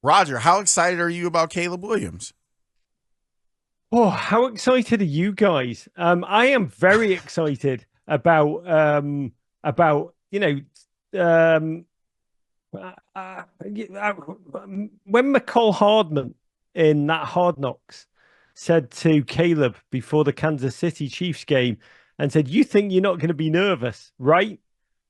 Roger, how excited are you about Caleb Williams? Oh, how excited are you guys? I am very excited about um when McCall Hardman in that Hard Knocks said to Caleb before the Kansas City Chiefs game and said, "You think you're not going to be nervous, right?"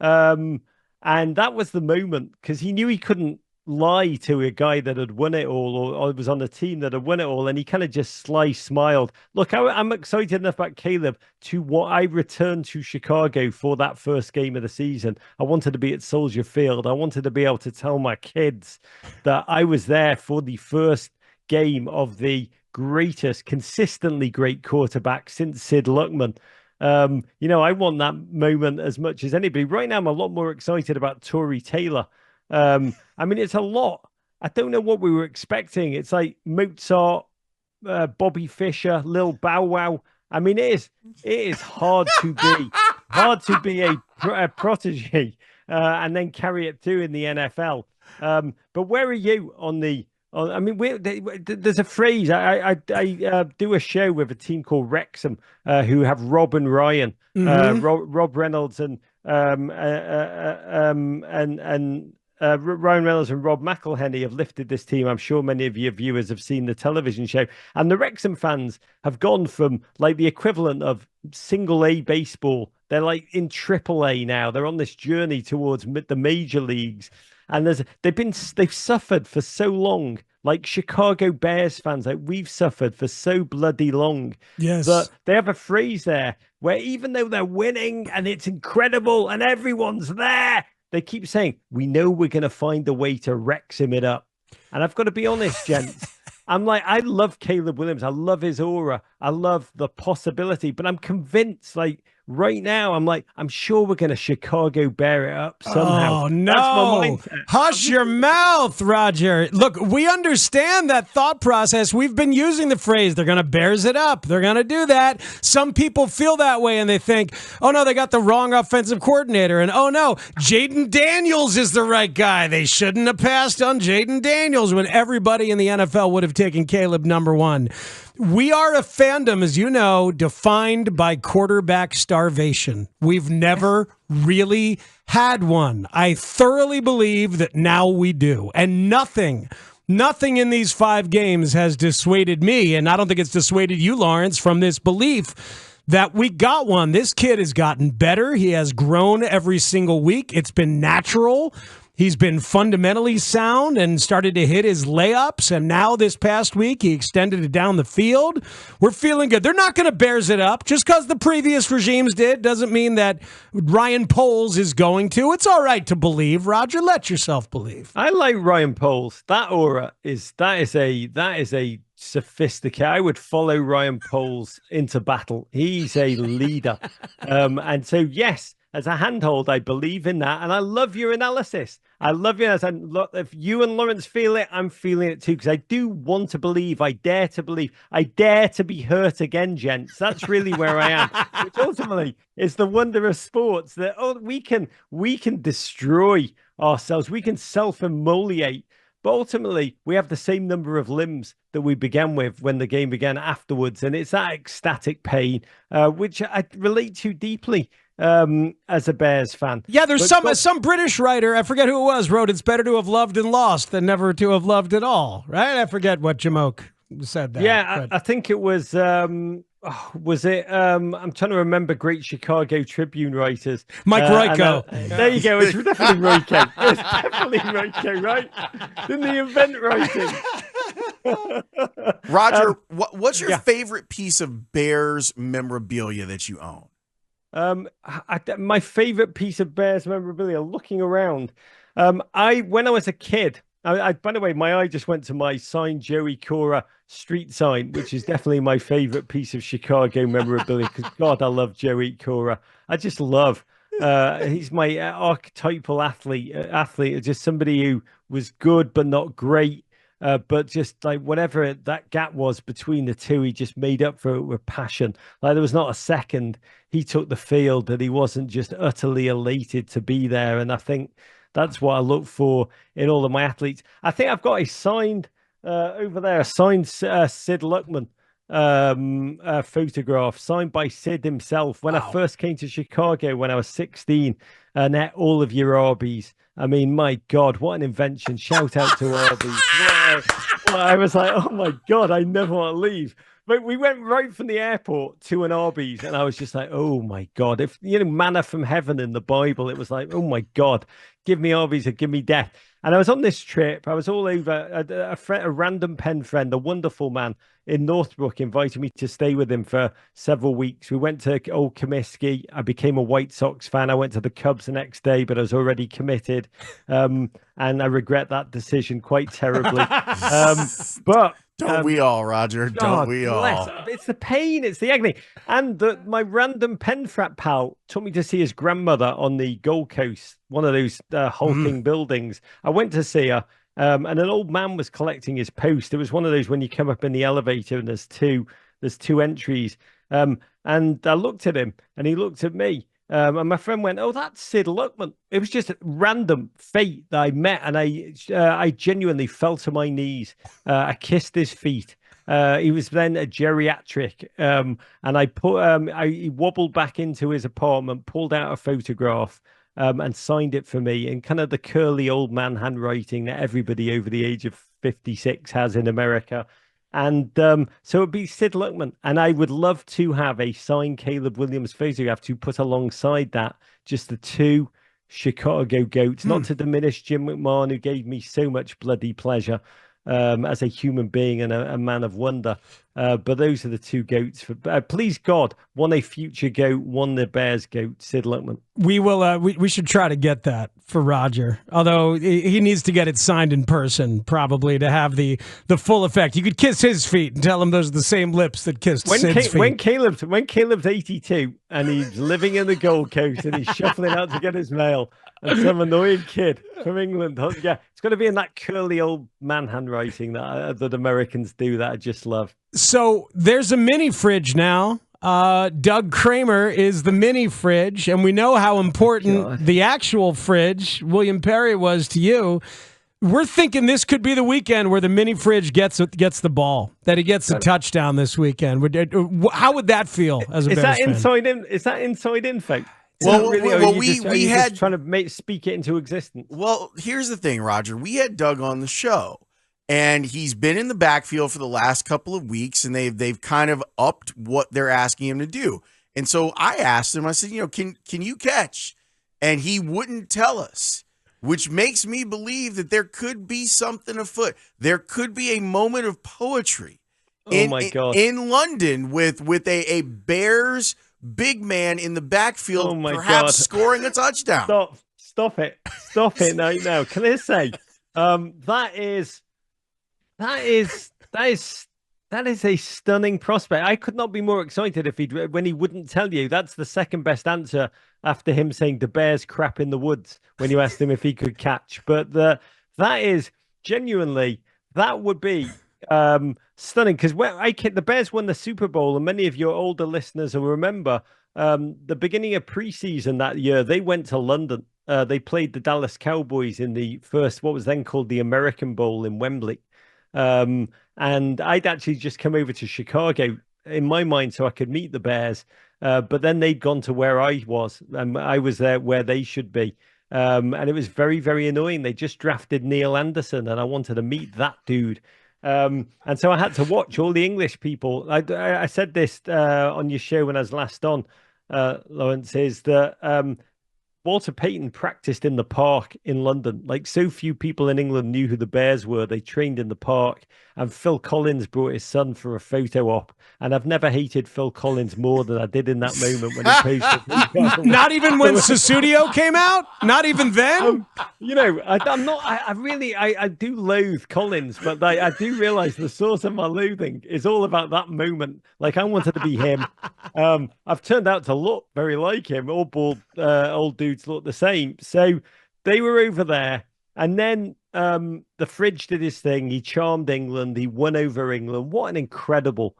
Um, and that was the moment because he knew he couldn't lie to a guy that had won it all or was on a team that had won it all. And he kind of just sly smiled. Look, I'm excited enough about Caleb to what I returned to Chicago for that first game of the season. I wanted to be at Soldier Field. I wanted to be able to tell my kids that I was there for the first game of the greatest, consistently great quarterback since Sid Luckman. I want that moment as much as anybody. Right now, I'm a lot more excited about Tory Taylor. I mean, it's a lot. I don't know what we were expecting. It's like Mozart, Bobby Fischer, Lil Bow Wow. I mean, it is hard to be a protege and then carry it through in the NFL. But where are you on the? I mean, there's a phrase. I do a show with a team called Wrexham, who have Rob and Ryan, Hmm. Rob Reynolds and Ryan Reynolds and Rob McElhenney have lifted this team. I'm sure many of your viewers have seen the television show. And the Wrexham fans have gone from like the equivalent of single A baseball. They're like in triple A now. They're on this journey towards the major leagues. And they've suffered for so long, like Chicago Bears fans, like we've suffered for so bloody long that Yes. they have a phrase there where even though they're winning and it's incredible and everyone's there, they keep saying, "We know we're going to find a way to Wrexham it up." And I've got to be honest, gents. I'm like, I love Caleb Williams. I love his aura. I love the possibility, but I'm convinced, like right now, I'm like, I'm sure we're going to Chicago bear it up somehow. Oh, That's my no. mindset. Hush your mouth, Roger. Look, we understand that thought process. We've been using the phrase, they're going to bears it up. They're going to do that. Some people feel that way and they think, oh, no, they got the wrong offensive coordinator. And oh, no, Jaden Daniels is the right guy. They shouldn't have passed on Jaden Daniels when everybody in the NFL would have taken Caleb number one. We are a fandom, as you know, defined by quarterback starvation. We've never really had one. I thoroughly believe that now we do. And nothing in these 5 games has dissuaded me, and I don't think it's dissuaded you, Lawrence, from this belief that we got one. This kid has gotten better. He has grown every single week. It's been natural. He's been fundamentally sound and started to hit his layups. And now this past week, he extended it down the field. We're feeling good. They're not going to bears it up. Just because the previous regimes did doesn't mean that Ryan Poles is going to. It's all right to believe. Roger, let yourself believe. I like Ryan Poles. That aura is a sophisticated. I would follow Ryan Poles into battle. He's a leader. And so yes, as a handhold, I believe in that. And I love your analysis. I love you. And look, if you and Lawrence feel it, I'm feeling it too. Because I do want to believe. I dare to believe. I dare to be hurt again, gents. That's really where I am. Which ultimately is the wonder of sports that we can destroy ourselves. We can self-immolate. But ultimately, we have the same number of limbs that we began with when the game began afterwards. And it's that ecstatic pain, which I relate to deeply as a Bears fan. Yeah, there's But some British writer, I forget who it was, wrote it's better to have loved and lost than never to have loved at all. Right? I forget what Jamoke said that. yeah, But I think it was it I'm trying to remember great Chicago Tribune writers. Mike Royko. There you go. It's definitely Royko. It's definitely Royko, right? Didn't he invent writing? Roger, what's your yeah. favorite piece of Bears memorabilia that you own? My favorite piece of Bears memorabilia, looking around. When I was a kid, by the way, my eye just went to my signed Joey Cora street sign, which is definitely my favorite piece of Chicago memorabilia. Because God, I love Joey Cora. I just love. He's my archetypal athlete, just somebody who was good but not great. But just like whatever that gap was between the two, he just made up for it with passion. Like there was not a second he took the field that he wasn't just utterly elated to be there. And I think That's what I look for in all of my athletes. I think I've got a signed over there, a signed Sid Luckman photograph signed by Sid himself when I first came to Chicago when I was 16 and ate all of your Arby's. I mean, my God, what an invention. Shout out to Arby's. Well, I was like, oh my God, I never want to leave. But we went right from the airport to an Arby's, and I was just like, oh my God. If, manna from heaven in the Bible, it was like, oh my God, give me Arby's or give me death. And I was on this trip. I was all over. A random pen friend, a wonderful man in Northbrook, invited me to stay with him for several weeks. We went to Old Comiskey. I became a White Sox fan. I went to the Cubs the next day, but I was already committed. And I regret that decision quite terribly. But don't we all, Roger? Don't we all? It's the pain. It's the agony. And my random pen frat pal took me to see his grandmother on the Gold Coast, one of those hulking buildings. I went to see her, and an old man was collecting his post. It was one of those when you come up in the elevator and there's two entries. And I looked at him, and he looked at me. And my friend went, oh, that's Sid Luckman. It was just a random fate that I met, and I genuinely fell to my knees. I kissed his feet. He was then a geriatric, and he wobbled back into his apartment, pulled out a photograph, and signed it for me in kind of the curly old man handwriting that everybody over the age of 56 has in America. And so it'd be Sid Luckman. And I would love to have a signed Caleb Williams photograph to put alongside that, just the two Chicago goats, not to diminish Jim McMahon, who gave me so much bloody pleasure as a human being and a man of wonder. But those are the two goats. Please God, one a future goat, one the Bears goat, Sid Luckman. We will. We should try to get that for Roger. Although he needs to get it signed in person, probably, to have the full effect. You could kiss his feet and tell him those are the same lips that kissed Sid's feet. When Caleb's 82 and he's living in the Gold Coast and he's shuffling out to get his mail, and some annoying kid from England, yeah, it's going to be in that curly old man handwriting that Americans do that I just love. So there's a mini fridge now. Doug Kramer is the mini fridge, and we know how important the actual fridge, William Perry, was to you. We're thinking this could be the weekend where the mini fridge gets the ball, that he gets the touchdown this weekend. How would that feel as a Bears fan? Is that inside info? We had trying to speak it into existence. Well, here's the thing, Roger. We had Doug on the show, and he's been in the backfield for the last couple of weeks, and they've kind of upped what they're asking him to do. And so I asked him, I said, can you catch? And he wouldn't tell us, which makes me believe that there could be something afoot. There could be a moment of poetry in London with a Bears big man in the backfield, perhaps scoring a touchdown. Stop it now. Can I say that is a stunning prospect. I could not be more excited when he wouldn't tell you. That's the second best answer after him saying the Bears crap in the woods when you asked him if he could catch. But that is genuinely, that would be stunning, because the Bears won the Super Bowl, and many of your older listeners will remember the beginning of preseason that year. They went to London. They played the Dallas Cowboys in the first, what was then called the American Bowl in Wembley. And I'd actually just come over to Chicago in my mind so I could meet the Bears. But then they'd gone to where I was, and I was there where they should be. And it was very, very annoying. They just drafted Neil Anderson, and I wanted to meet that dude. And so I had to watch all the English people. I said this on your show when I was last on, Lawrence, is that Walter Payton practiced in the park in London. Like, so few people in England knew who the Bears were. They trained in the park, and Phil Collins brought his son for a photo op. And I've never hated Phil Collins more than I did in that moment when he posted. Not even when Susudio came out? Not even then? I do loathe Collins, but I do realize the source of my loathing is all about that moment. Like, I wanted to be him. I've turned out to look very like him. All bald old dudes look the same. So they were over there, and then the fridge did his thing. He charmed England. He won over England. What an incredible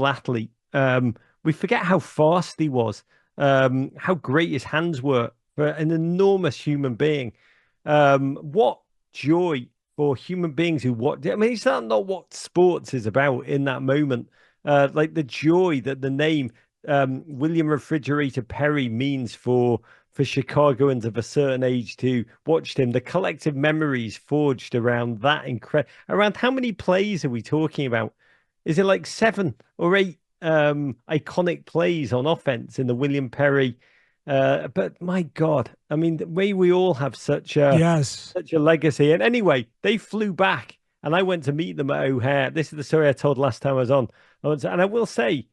athlete. We forget how fast he was, how great his hands were for an enormous human being. What joy for human beings who watch. I mean, is that not what sports is about in that moment? Like the joy that the name William Refrigerator Perry means for Chicagoans of a certain age to watched him, the collective memories forged around that around how many plays are we talking about? Is it like 7 or 8 iconic plays on offense in the William Perry? But my God, I mean, the way we all have such a legacy. And anyway, they flew back and I went to meet them at O'Hare. This is the story I told last time I was on. And I will say,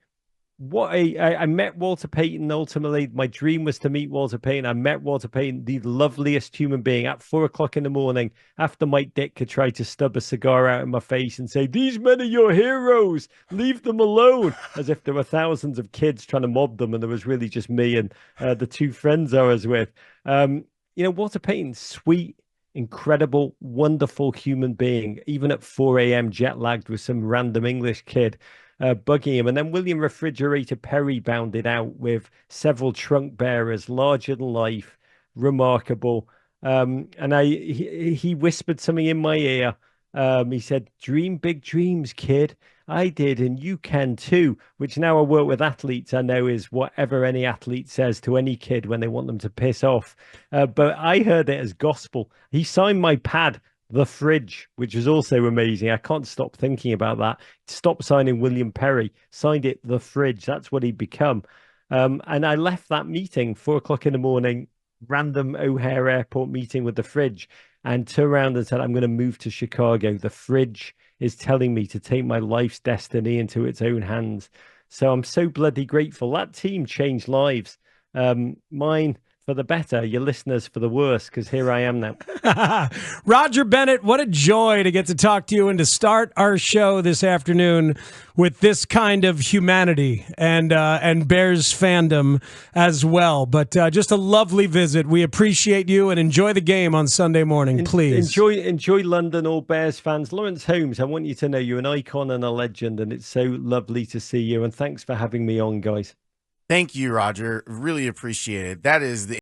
I met Walter Payton. Ultimately, my dream was to meet Walter Payton. I met Walter Payton, the loveliest human being, at 4:00 in the morning after Mike Ditka tried to stub a cigar out in my face and say, "These men are your heroes. Leave them alone," as if there were thousands of kids trying to mob them, and there was really just me and the 2 friends I was with. Walter Payton, sweet, incredible, wonderful human being, even at 4 a.m. jet lagged with some random English kid bugging him. And then William Refrigerator Perry bounded out with several trunk bearers, larger than life, remarkable. And he whispered something in my ear. He said, "Dream big dreams, kid." I did, and you can too, which now I work with athletes, I know is whatever any athlete says to any kid when they want them to piss off. But I heard it as gospel. He signed my pad, The Fridge, which is also amazing. I can't stop thinking about that. Stop signing William Perry, signed it The Fridge. That's what he'd become. And I left that meeting 4:00 in the morning, random O'Hare Airport meeting with The Fridge, and turned around and said, "I'm going to move to Chicago. The Fridge is telling me to take my life's destiny into its own hands." So I'm so bloody grateful. That team changed lives. Mine for the better, your listeners for the worse, because here I am now. Roger Bennett, what a joy to get to talk to you and to start our show this afternoon with this kind of humanity and Bears fandom as well. But just a lovely visit. We appreciate you and enjoy the game on Sunday morning, please. Enjoy London, all Bears fans. Lawrence Holmes, I want you to know you're an icon and a legend, and it's so lovely to see you. And thanks for having me on, guys. Thank you, Roger. Really appreciate it. That is the